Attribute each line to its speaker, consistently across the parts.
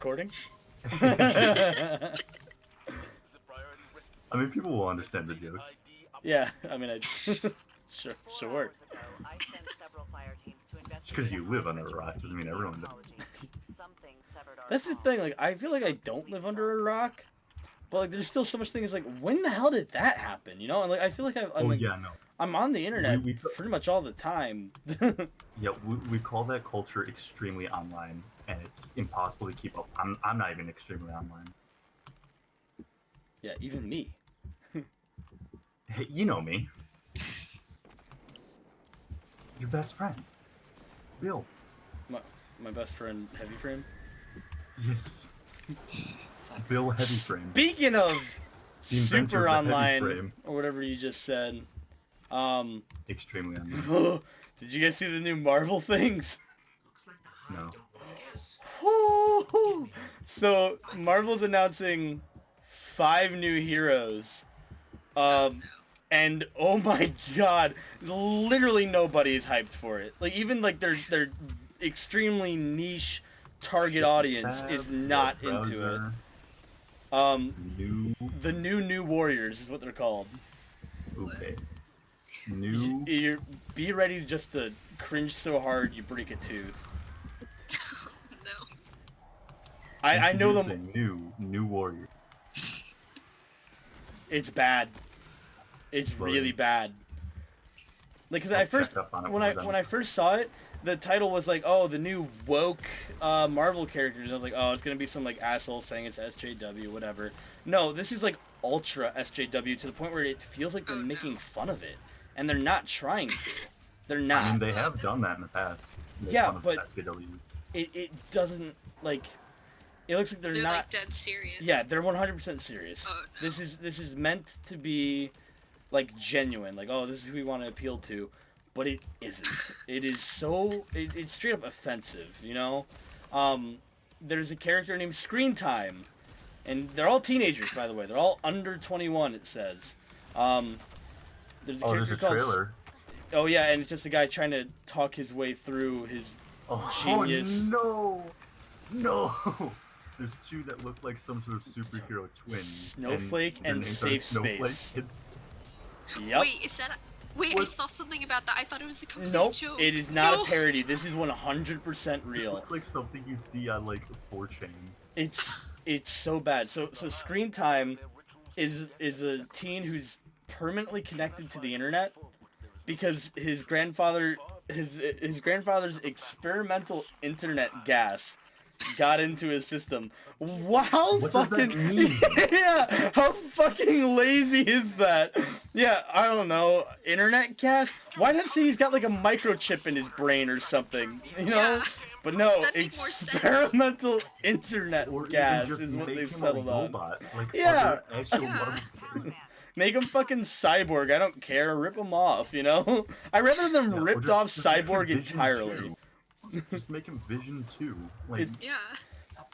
Speaker 1: recording?
Speaker 2: I mean, people will understand the joke.
Speaker 1: Yeah, I mean, sure.
Speaker 2: Just because you live under a rock doesn't mean everyone does.
Speaker 1: That's the thing. Like, I feel like I don't live under a rock, but like, there's still so much things. Like, when the hell did that happen? You know, and like, I feel like I'm
Speaker 2: Oh
Speaker 1: like,
Speaker 2: yeah, no.
Speaker 1: I'm on the internet
Speaker 2: We
Speaker 1: pretty much all the time.
Speaker 2: yeah, we call that culture extremely online, and it's impossible to keep up. I'm not even extremely online.
Speaker 1: Yeah, even me.
Speaker 2: Hey, you know me. Your best friend, Bill.
Speaker 1: My best friend, Heavy Frame.
Speaker 2: Yes. Bill Heavy Frame.
Speaker 1: Speaking of
Speaker 2: The inventor
Speaker 1: super
Speaker 2: of the Heavy
Speaker 1: online
Speaker 2: Frame.
Speaker 1: or whatever you just said,
Speaker 2: Extremely online.
Speaker 1: did you guys see the new Marvel things?
Speaker 2: No.
Speaker 1: So Marvel's announcing 5 new heroes, and oh my god, literally nobody is hyped for it. Like even like their extremely niche target audience is not into it. The new Warriors is what they're called.
Speaker 2: Okay. New.
Speaker 1: Be ready just to cringe so hard you break a tooth.
Speaker 3: No.
Speaker 1: I know them.
Speaker 2: New Warrior.
Speaker 1: It's bad. It's really bad. Like, cause when I first saw it, the title was like, oh, the new woke Marvel characters. And I was like, oh, it's gonna be some like asshole saying it's SJW, whatever. No, this is like ultra SJW to the point where it feels like they're making fun of it, and they're not trying to. They're not.
Speaker 2: I mean, they have done that in the past.
Speaker 1: Yeah, but it doesn't like. It looks like they're not
Speaker 3: like dead serious.
Speaker 1: Yeah, they're 100% serious.
Speaker 3: Oh, no.
Speaker 1: This is meant to be like genuine. Like, oh, this is who we want to appeal to, but it isn't. It is so it's straight up offensive. You know, there's a character named Screen Time, and they're all teenagers, by the way. They're all under 21. It says. There's a
Speaker 2: trailer.
Speaker 1: Oh yeah, and it's just a guy trying to talk his way through his genius.
Speaker 2: Oh no! There's 2 that look like some sort of superhero twins.
Speaker 1: Snowflake and Safe Space.
Speaker 3: Yep. Wait, is that? Wait, I saw something about that. I thought it was a complete joke.
Speaker 1: It is not a parody. This is 100% real.
Speaker 2: It looks like something you'd see on like 4chan.
Speaker 1: It's so bad. So Screen Time is a teen who's permanently connected to the internet because his grandfather's experimental internet gas got into his system. Wow,
Speaker 2: what
Speaker 1: fucking
Speaker 2: does that mean?
Speaker 1: yeah, how fucking lazy is that? Yeah, I don't know. Internet gas? Why not say he's got like a microchip in his brain or something? You know?
Speaker 3: Yeah,
Speaker 1: but no,
Speaker 3: experimental
Speaker 1: internet gas is what they've settled on.
Speaker 2: Like,
Speaker 1: yeah.
Speaker 2: Make
Speaker 1: him fucking Cyborg. I don't care. Rip him off, you know? I'd rather them ripped off Cyborg entirely.
Speaker 2: Just make him Vision 2. Like,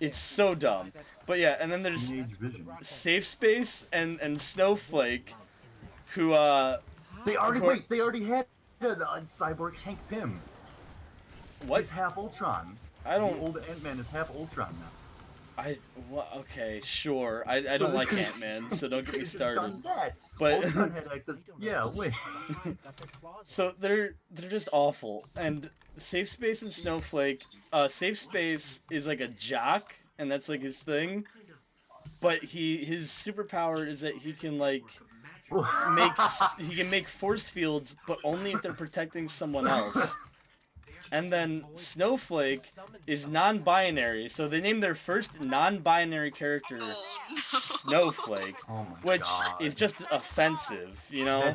Speaker 1: it's so dumb. But yeah, and then there's Safe Space and Snowflake, who
Speaker 2: They already had Cyborg Hank Pym.
Speaker 1: What?
Speaker 2: He's half Ultron. The old Ant-Man is half Ultron now.
Speaker 1: Okay, sure. I don't like Ant-Man, so don't get me started.
Speaker 2: But Ultron had access. Yeah, wait.
Speaker 1: So they're just awful. And Safe Space and Snowflake. Safe Space is like a jock, and that's like his thing. But his superpower is that he can like make force fields, but only if they're protecting someone else. And then Snowflake is non-binary, so they named their first non-binary character Snowflake, which is just offensive, you know?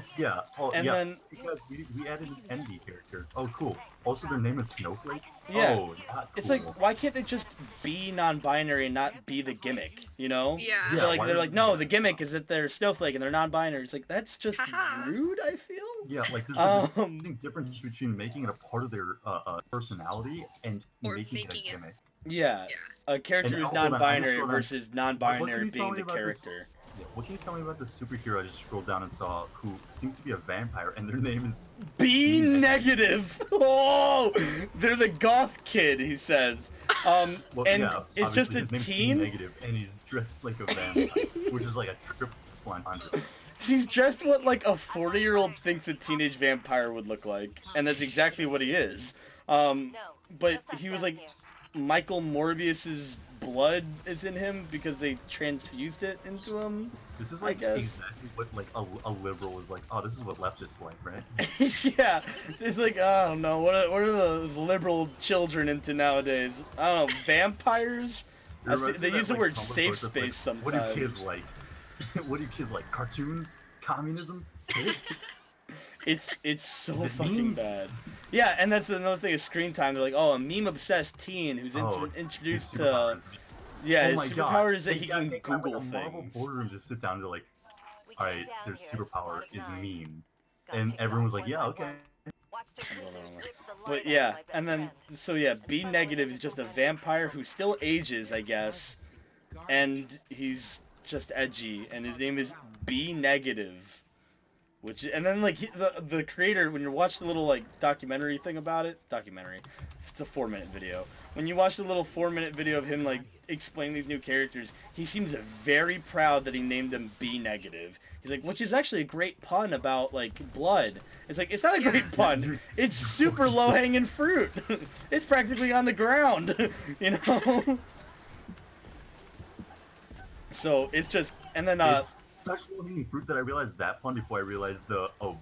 Speaker 2: Then because we added an envy character. Oh, cool. Also, their name is Snowflake?
Speaker 1: Yeah.
Speaker 2: Oh, cool.
Speaker 1: It's like, why can't they just be non-binary and not be the gimmick, you know?
Speaker 3: Yeah.
Speaker 1: They're like, no, the gimmick is that they're Snowflake and they're non-binary. It's like, that's just rude, I feel?
Speaker 2: Yeah, like, there's a distinct difference between making it a part of their personality and making it a gimmick.
Speaker 1: Yeah. A character who's non-binary versus non-binary being the character.
Speaker 2: Yeah, what can you tell me about the superhero I just scrolled down and saw who seems to be a vampire and their name is
Speaker 1: B negative. Oh, they're the goth kid, he says.
Speaker 2: Well,
Speaker 1: And
Speaker 2: yeah,
Speaker 1: it's just
Speaker 2: obviously
Speaker 1: a
Speaker 2: his name's B
Speaker 1: teen.
Speaker 2: negative and he's dressed like a vampire, which is like a triple entendre.
Speaker 1: She's dressed what like a 40-year-old thinks a teenage vampire would look like, and that's exactly what he is. But he was like, Michael Morbius's blood is in him because they transfused it into him.
Speaker 2: This is like exactly what like a liberal is like. Oh, this is what leftists like, right?
Speaker 1: Yeah, it's like I don't know what are those liberal children into nowadays? I don't know, vampires. They use the word safe space sometimes.
Speaker 2: What do kids like? What do kids like? Cartoons? Communism?
Speaker 1: It's so fucking bad. Yeah, and that's another thing is screen time. They're like, oh, a meme-obsessed teen who's introduced to... Yeah, his superpower is that he can Google
Speaker 2: things. Marvel boardroom to sit down and like, all right, their superpower is meme, and everyone was like, yeah, okay.
Speaker 1: But yeah, and then so yeah, B negative is just a vampire who still ages, I guess, and he's just edgy, and his name is B negative. Which, and then like the creator, when you watch the little like documentary thing about it, it's a 4-minute video. When you watch the little 4-minute video of him like explaining these new characters, he seems very proud that he named them B negative. He's like, which is actually a great pun about like blood. It's like, it's not a great pun. It's super low hanging fruit. It's practically on the ground, you know. So it's just, and then
Speaker 2: It's such low-hanging fruit that I realized that pun before I realized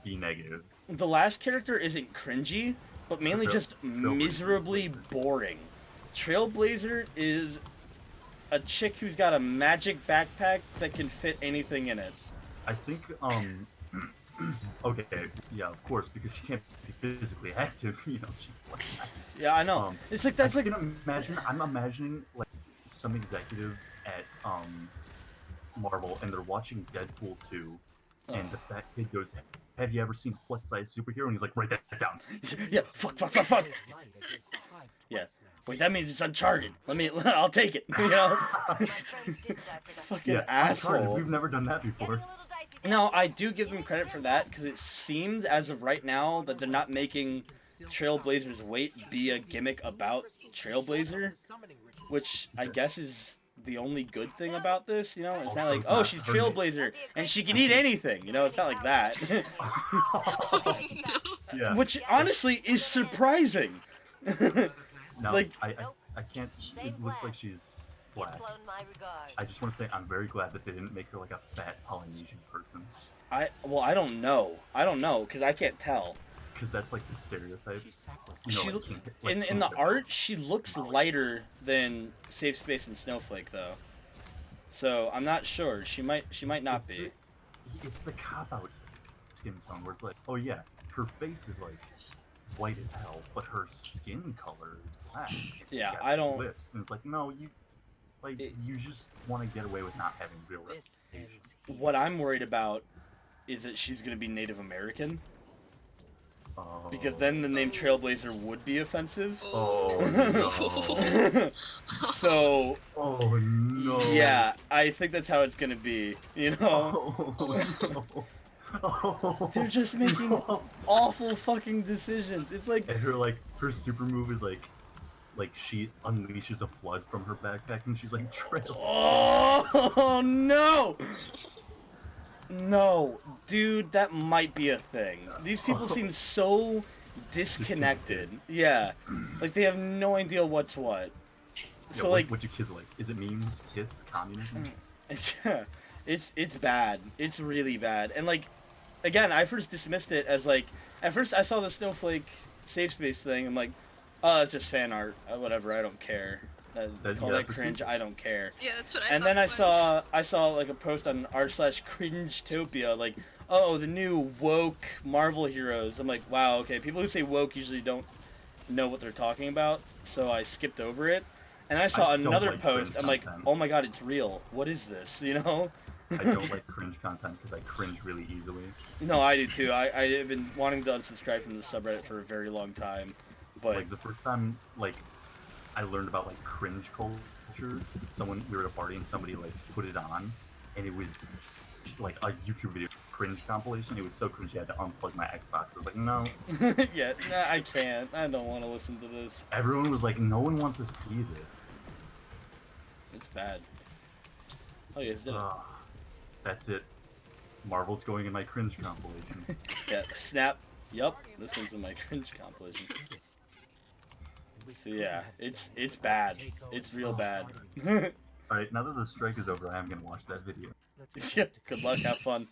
Speaker 2: B negative.
Speaker 1: The last character isn't cringy, but mainly just miserably boring. Trailblazer is a chick who's got a magic backpack that can fit anything in it.
Speaker 2: I think, okay, yeah, of course, because she can't be physically active, you know, she's like...
Speaker 1: Yeah, I know. It's like, that's like...
Speaker 2: I'm imagining, like, some executive at, Marvel, and they're watching Deadpool 2, and the fat kid goes, have you ever seen a plus-size superhero? And he's like, write that down.
Speaker 1: Yeah, fuck. Yeah. Wait, that means it's Uncharted. I'll take it, you know? Fucking asshole.
Speaker 2: Uncharted. We've never done that before.
Speaker 1: No, I do give them credit for that, because it seems, as of right now, that they're not making Trailblazer's weight be a gimmick about Trailblazer, which I guess is the only good thing about this, you know? It's not like, oh, she's Trailblazer, and she can eat anything, you know? It's not like that.
Speaker 2: Yeah.
Speaker 1: Which, honestly, is surprising.
Speaker 2: No,
Speaker 1: like,
Speaker 2: I can't, it looks like she's black. I just want to say I'm very glad that they didn't make her like a fat Polynesian person.
Speaker 1: I don't know, because I can't tell.
Speaker 2: Because that's like the stereotype.
Speaker 1: You know, in the art, she looks lighter than Safe Space and Snowflake, though. So I'm not sure. She might not be.
Speaker 2: It's the cop-out skin tone where it's like, oh yeah, her face is like white as hell, but her skin color is black.
Speaker 1: Yeah, I don't.
Speaker 2: Lips, and it's like, no, you just want to get away with not having real representation.
Speaker 1: What I'm worried about is that she's gonna be Native American. Because then the name Trailblazer would be offensive.
Speaker 2: Oh no.
Speaker 1: So.
Speaker 2: Oh no.
Speaker 1: Yeah, I think that's how it's gonna be. You know.
Speaker 2: Oh, no. Oh.
Speaker 1: They're just making awful fucking decisions. It's like.
Speaker 2: And her super move is like she unleashes a flood from her backpack and she's like Trail.
Speaker 1: Oh no. No, dude, that might be a thing. These people seem so disconnected. Yeah, like they have no idea what's what. So
Speaker 2: yeah,
Speaker 1: like,
Speaker 2: what you kids like? Is it memes, piss, communism?
Speaker 1: It's bad. It's really bad. And like, again, I first dismissed it as like, at first I saw the Snowflake safe space thing. I'm like, oh, it's just fan art. Whatever, I don't care. Call that cringe. I don't care.
Speaker 3: Yeah, that's what I
Speaker 1: And
Speaker 3: thought
Speaker 1: then
Speaker 3: I
Speaker 1: saw like a post on r/cringetopia, like, oh, the new woke Marvel heroes. I'm like, wow, okay. People who say woke usually don't know what they're talking about, so I skipped over it. And I saw another post. I'm like, oh my god, it's real. What is this? You know?
Speaker 2: I don't like cringe content because I cringe really easily.
Speaker 1: No, I do too. I have been wanting to unsubscribe from the subreddit for a very long time, but
Speaker 2: like the first time like I learned about like cringe culture, we were at a party and somebody like put it on, and it was like a YouTube video cringe compilation. It was so cringy I had to unplug my Xbox. I was like, no.
Speaker 1: Yeah, nah, I can't. I don't want to listen to this.
Speaker 2: Everyone was like, no one wants to see this.
Speaker 1: It's bad. Oh, yes, did it.
Speaker 2: That's it. Marvel's going in my cringe compilation.
Speaker 1: Yeah, snap. Yup, this one's in my cringe compilation. So yeah, it's bad. It's real bad.
Speaker 2: Alright, now that the strike is over, I am gonna watch that video.
Speaker 1: Yeah, good luck, have fun.